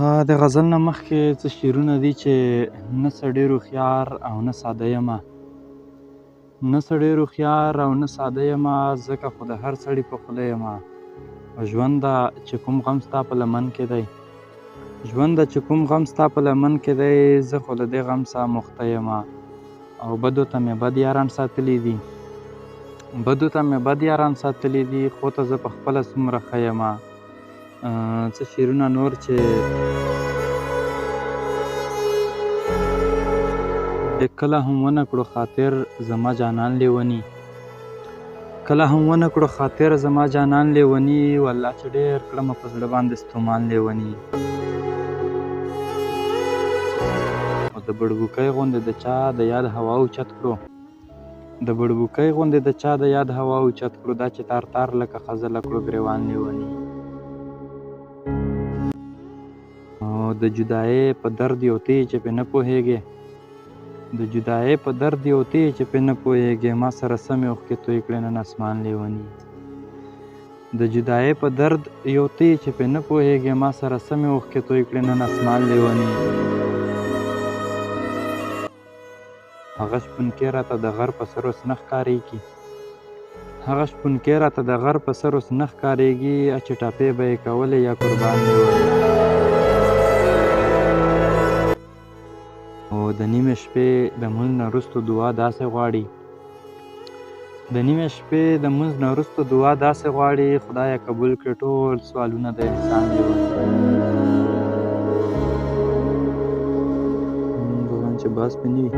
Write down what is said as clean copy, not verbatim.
د غزل نه مخکې څه شعرونه دي چې نه څه ډېر هوښیار او نه ساده یمه. نه څه ډېر هوښیار او نه ساده یمه، ځکه خو د هر سړي په خوله یمه. ژونده چې کوم غم ستا په لمن کې دی، ژونده چې کوم غم ستا په لمن کې دی، زه خو له دې غم څخه مخته یمه. او بدو ته مې بد یاران ساتلي دي، بدو ته مې بد یاران ساتلي دي، خو ته زه په خپله څومره ښه یمه. څه شعرونه نور چې کله هم ونه کړو خاطر زما جانان لیوني، کله هم ونه کړو خاطر زما جانان لیوني، والله چې ډېر کړمه په زړه باندې ستومان لیوني. او د بړبوکۍ غوندې د چا د یاد هوا اوچت کړو، د بړبوکۍ غوندې د چا د یاد هوا اوچت کړو، دا چې تار تار لکه خځله کړو ګریوان لیوني. د جدایۍ په درد یو ته چې پې نه پوهېږې، د جدایۍ په درد یو ته چې پې نه پوهېږې، ما سره سمې اوښکې توی کړې نن اسمان لیوني. د جدایۍ په درد یو ته چې پې نه پوهېږې، ما سره سمې اوښکې توی کړې نن اسمان لیوني. هغه شپونکې راته د غر په سر اوس نه ښکارېږي، هغه شپونکې راته د غر په سر اوس نه ښکارېږي، چې ټاپې به یې کولې یا قربان لیوني. او د نیمې شپې د لمونځ نه وروسته دعا داسې غواړي، د نیمې شپې د لمونځ نه وروسته دعا داسې غواړي، خدایه قبول کړې ټول سوالونه د انسان لیوني. بغان چې باز پې نه وي